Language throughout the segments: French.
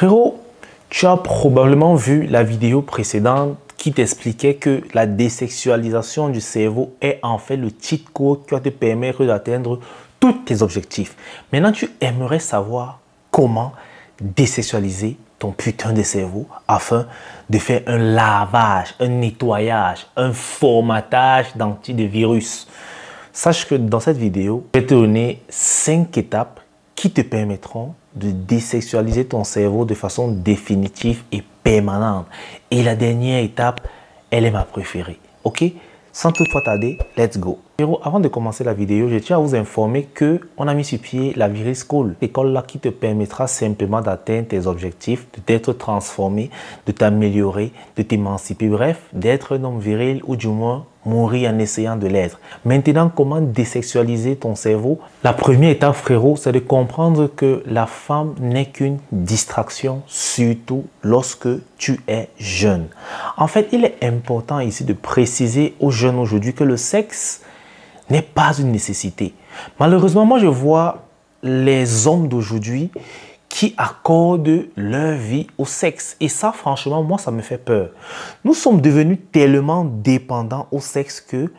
Frérot, tu as probablement vu la vidéo précédente qui t'expliquait que la désexualisation du cerveau est en fait le cheat code qui va te permettre d'atteindre tous tes objectifs. Maintenant, tu aimerais savoir comment désexualiser ton putain de cerveau afin de faire un lavage, un nettoyage, un formatage d'antivirus. Sache que dans cette vidéo, je vais te donner 5 étapes qui te permettront de désexualiser ton cerveau de façon définitive et permanente. Et la dernière étape, elle est ma préférée. Ok? Sans toutefois tarder, let's go. Avant de commencer la vidéo, je tiens à vous informer qu'on a mis sur pied la Viril School. L'école là qui te permettra simplement d'atteindre tes objectifs, de t'être transformé, de t'améliorer, de t'émanciper. Bref, d'être un homme viril ou du moins mourir en essayant de l'être. Maintenant, comment désexualiser ton cerveau? La première étape, frérot, c'est de comprendre que la femme n'est qu'une distraction, surtout lorsque tu es jeune. En fait, il est important ici de préciser aux jeunes aujourd'hui que le sexe n'est pas une nécessité. Malheureusement, moi, je vois les hommes d'aujourd'hui qui accordent leur vie au sexe. Et ça, franchement, moi, ça me fait peur. Nous sommes devenus tellement dépendants au sexe que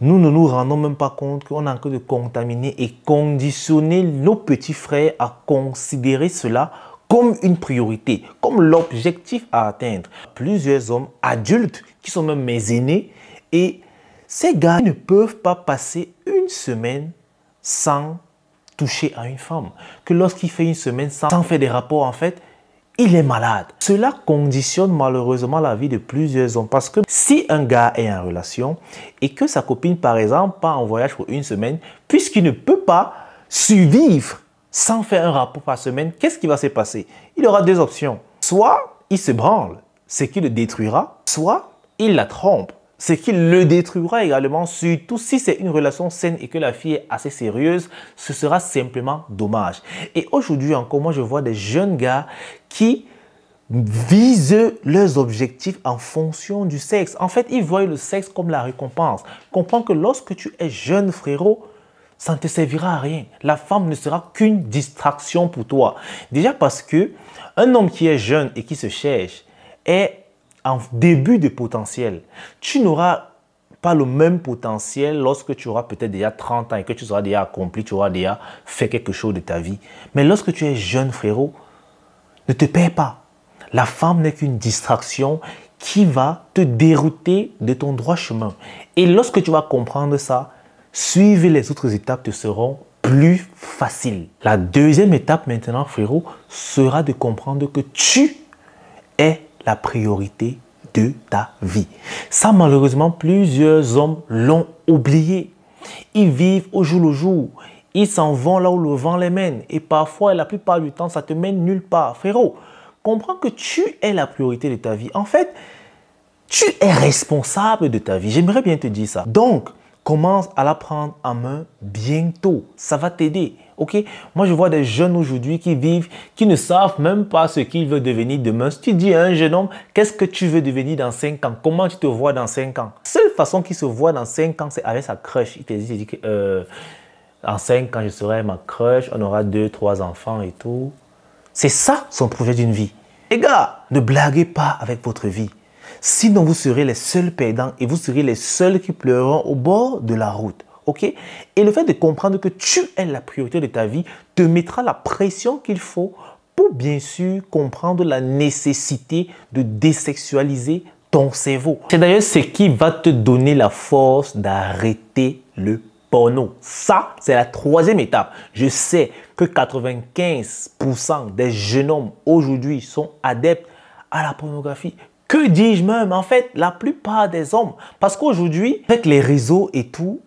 nous ne nous rendons même pas compte qu'on a encore de contaminer et conditionner nos petits frères à considérer cela comme une priorité, comme l'objectif à atteindre. Plusieurs hommes adultes qui sont même mes aînés et ces gars ne peuvent pas passer une semaine sans toucher à une femme. Que lorsqu'il fait une semaine sans faire des rapports, en fait, il est malade. Cela conditionne malheureusement la vie de plusieurs hommes. Parce que si un gars est en relation et que sa copine, par exemple, part en voyage pour une semaine, puisqu'il ne peut pas survivre sans faire un rapport par semaine, qu'est-ce qui va se passer? Il aura deux options. Soit il se branle, ce qui le détruira, soit il la trompe, ce qui le détruira également, surtout si c'est une relation saine et que la fille est assez sérieuse, ce sera simplement dommage. Et aujourd'hui encore, moi je vois des jeunes gars qui visent leurs objectifs en fonction du sexe. En fait, ils voient le sexe comme la récompense. Comprends que lorsque tu es jeune, frérot, ça ne te servira à rien. La femme ne sera qu'une distraction pour toi. Déjà parce que un homme qui est jeune et qui se cherche est en début de potentiel. Tu n'auras pas le même potentiel lorsque tu auras peut-être déjà 30 ans et que tu seras déjà accompli, tu auras déjà fait quelque chose de ta vie. Mais lorsque tu es jeune, frérot, ne te perds pas. La femme n'est qu'une distraction qui va te dérouter de ton droit chemin. Et lorsque tu vas comprendre ça, suivre les autres étapes te seront plus faciles. La deuxième étape maintenant, frérot, sera de comprendre que tu es la priorité de ta vie. Ça, malheureusement, plusieurs hommes l'ont oublié. Ils vivent au jour le jour. Ils s'en vont là où le vent les mène. Et parfois, la plupart du temps, ça te mène nulle part. Frérot, comprends que tu es la priorité de ta vie. En fait, tu es responsable de ta vie. J'aimerais bien te dire ça. Donc, commence à la prendre en main bientôt. Ça va t'aider. Ok? Moi, je vois des jeunes aujourd'hui qui vivent, qui ne savent même pas ce qu'ils veulent devenir demain. Si tu dis à un jeune homme, qu'est-ce que tu veux devenir dans 5 ans? Comment tu te vois dans 5 ans? La seule façon qu'il se voit dans 5 ans, c'est avec sa crush. Il te dit que en 5 ans, je serai ma crush, on aura 2, 3 enfants et tout. C'est ça son projet d'une vie. Les gars, ne blaguez pas avec votre vie. Sinon, vous serez les seuls perdants et vous serez les seuls qui pleureront au bord de la route. Ok? Et le fait de comprendre que tu es la priorité de ta vie te mettra la pression qu'il faut pour bien sûr comprendre la nécessité de désexualiser ton cerveau. C'est d'ailleurs ce qui va te donner la force d'arrêter le porno. Ça, c'est la troisième étape. Je sais que 95% des jeunes hommes aujourd'hui sont adeptes à la pornographie. Que dis-je même? En fait, la plupart des hommes. Parce qu'aujourd'hui, avec les réseaux et tout,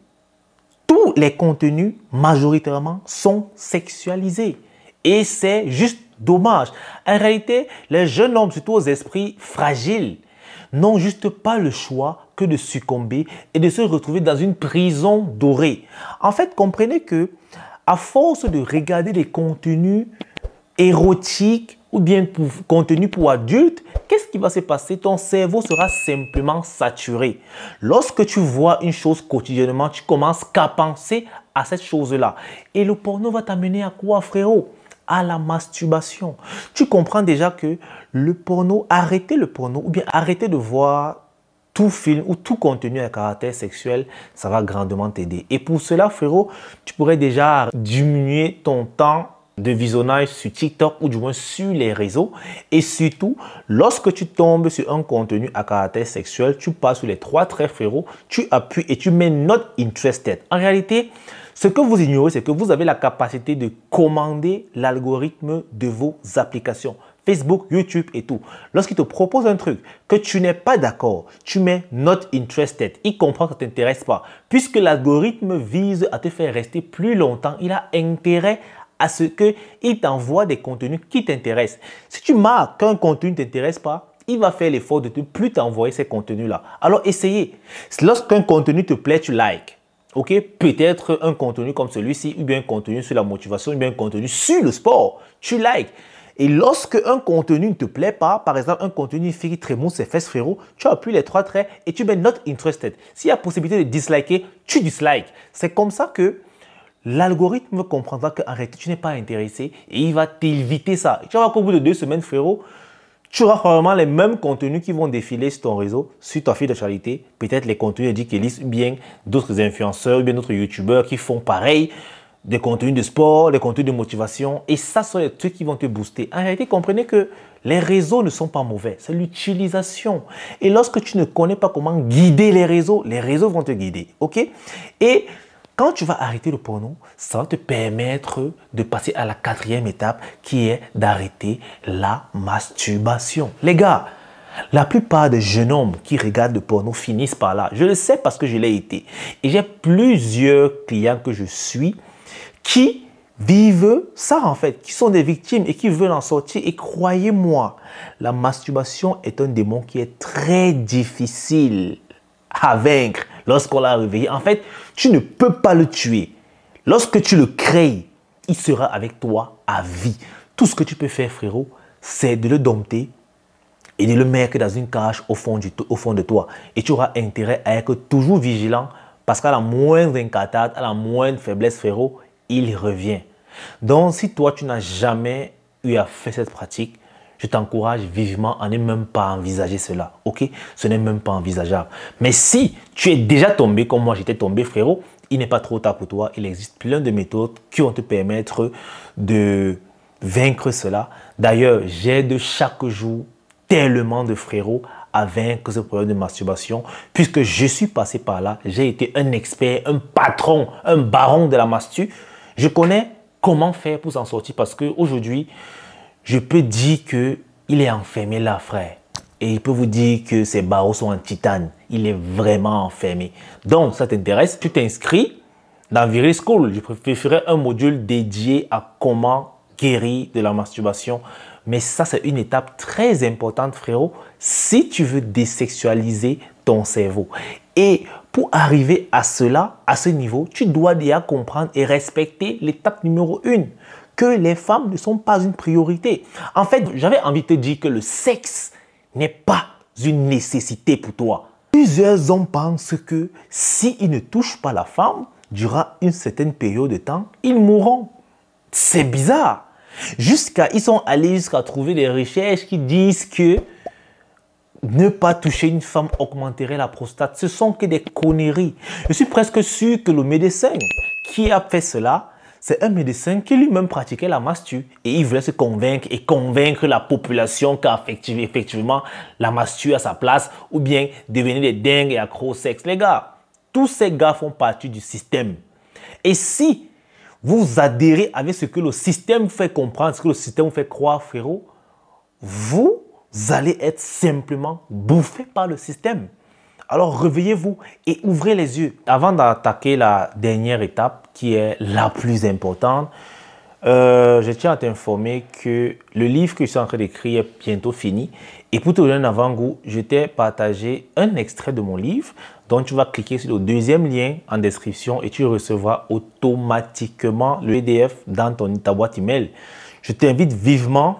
tous les contenus majoritairement sont sexualisés. Et c'est juste dommage. En réalité, les jeunes hommes, surtout aux esprits fragiles, n'ont juste pas le choix que de succomber et de se retrouver dans une prison dorée. En fait, comprenez que à force de regarder des contenus érotiques ou bien contenu pour adultes, qu'est-ce qui va se passer? Ton cerveau sera simplement saturé. Lorsque tu vois une chose quotidiennement, tu commences qu'à penser à cette chose-là. Et le porno va t'amener à quoi, frérot? à la masturbation. Tu comprends déjà que le porno, arrêter le porno ou bien arrêter de voir tout film ou tout contenu à caractère sexuel, ça va grandement t'aider. Et pour cela, frérot, tu pourrais déjà diminuer ton temps de visionnage sur TikTok ou du moins sur les réseaux. Et surtout, lorsque tu tombes sur un contenu à caractère sexuel, tu passes sur les 3 traits, frérot, tu appuies et tu mets Not Interested. En réalité, ce que vous ignorez, c'est que vous avez la capacité de commander l'algorithme de vos applications. Facebook, YouTube et tout. Lorsqu'il te propose un truc que tu n'es pas d'accord, tu mets Not Interested. Il comprend que ça ne t'intéresse pas. Puisque l'algorithme vise à te faire rester plus longtemps, il a intérêt à ce qu'il t'envoie des contenus qui t'intéressent. Si tu marques qu'un contenu ne t'intéresse pas, il va faire l'effort de ne plus t'envoyer ces contenus-là. Alors essayez. Lorsqu'un contenu te plaît, tu likes. Ok, peut-être un contenu comme celui-ci, ou bien un contenu sur la motivation, ou bien un contenu sur le sport, tu likes. Et lorsque un contenu ne te plaît pas, par exemple un contenu qui trémousse ses fesses, frérot, tu appuies les 3 traits et tu mets Not Interested. S'il y a possibilité de disliker, tu dislikes. C'est comme ça que l'algorithme comprendra qu'en réalité, tu n'es pas intéressé et il va t'éviter ça. Tu vas voir qu'au bout de 2 semaines, frérot, tu auras probablement les mêmes contenus qui vont défiler sur ton réseau, sur ta file d'actualité. Peut-être les contenus de Kelly, ou bien d'autres influenceurs, ou bien d'autres youtubeurs qui font pareil, des contenus de sport, des contenus de motivation. Et ça, ce sont les trucs qui vont te booster. En réalité, comprenez que les réseaux ne sont pas mauvais. C'est l'utilisation. Et lorsque tu ne connais pas comment guider les réseaux vont te guider. OK? Et quand tu vas arrêter le porno, ça va te permettre de passer à la 4e étape qui est d'arrêter la masturbation. Les gars, la plupart des jeunes hommes qui regardent le porno finissent par là. Je le sais parce que je l'ai été. Et j'ai plusieurs clients que je suis qui vivent ça en fait, qui sont des victimes et qui veulent en sortir. Et croyez-moi, la masturbation est un démon qui est très difficile à vaincre lorsqu'on l'a réveillé. En fait, tu ne peux pas le tuer. Lorsque tu le crées, il sera avec toi à vie. Tout ce que tu peux faire, frérot, c'est de le dompter et de le mettre dans une cage au fond de toi. Et tu auras intérêt à être toujours vigilant parce qu'à la moindre incartade, à la moindre faiblesse, frérot, il revient. Donc, si toi, tu n'as jamais eu à faire cette pratique, je t'encourage vivement à ne même pas envisager cela. Ok? Ce n'est même pas envisageable. Mais si tu es déjà tombé, comme moi j'étais tombé, frérot, il n'est pas trop tard pour toi. Il existe plein de méthodes qui vont te permettre de vaincre cela. D'ailleurs, j'aide chaque jour tellement de frérots à vaincre ce problème de masturbation, puisque je suis passé par là. J'ai été un expert, un patron, un baron de la mastu. Je connais comment faire pour s'en sortir parce qu'aujourd'hui, je peux dire qu'il est enfermé là, frère. Et il peut vous dire que ses barreaux sont en titane. Il est vraiment enfermé. Donc, ça t'intéresse, tu t'inscris dans Viril School. Je préférerais un module dédié à comment guérir de la masturbation. Mais ça, c'est une étape très importante, frérot, si tu veux désexualiser ton cerveau. Et pour arriver à cela, à ce niveau, tu dois déjà comprendre et respecter l'étape numéro 1. Que les femmes ne sont pas une priorité. En fait, j'avais envie de te dire que le sexe n'est pas une nécessité pour toi. Plusieurs hommes pensent que s'ils ne touchent pas la femme, durant une certaine période de temps, ils mourront. C'est bizarre. Ils sont allés jusqu'à trouver des recherches qui disent que ne pas toucher une femme augmenterait la prostate. Ce sont que des conneries. Je suis presque sûr que le médecin qui a fait cela, c'est un médecin qui lui-même pratiquait la mastu et il voulait se convaincre la population qu'effectivement la mastu a sa place ou bien devenir des dingues et accros au sexe. Les gars, tous ces gars font partie du système. Et si vous adhérez avec ce que le système vous fait comprendre, ce que le système vous fait croire, frérot, vous allez être simplement bouffé par le système. Alors réveillez-vous et ouvrez les yeux. Avant d'attaquer la dernière étape qui est la plus importante, je tiens à t'informer que le livre que je suis en train d'écrire est bientôt fini. Et pour te donner un avant-goût, je t'ai partagé un extrait de mon livre. Donc tu vas cliquer sur le 2e lien en description et tu recevras automatiquement le PDF dans ta boîte email. Je t'invite vivement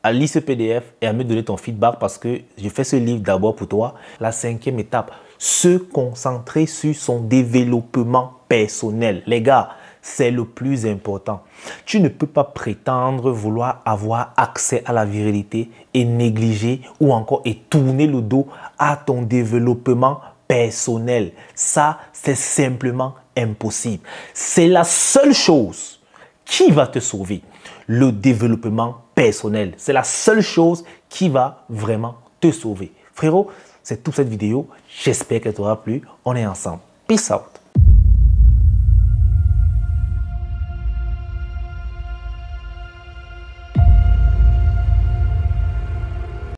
à lire ce PDF et à me donner ton feedback parce que je fais ce livre d'abord pour toi. La 5e étape, se concentrer sur son développement personnel. Les gars, c'est le plus important. Tu ne peux pas prétendre vouloir avoir accès à la virilité et négliger ou encore et tourner le dos à ton développement personnel. Ça, c'est simplement impossible. C'est la seule chose qui va te sauver. Le développement personnel. C'est la seule chose qui va vraiment te sauver. Frérot, c'est toute cette vidéo. J'espère qu'elle t'aura plu. On est ensemble. Peace out.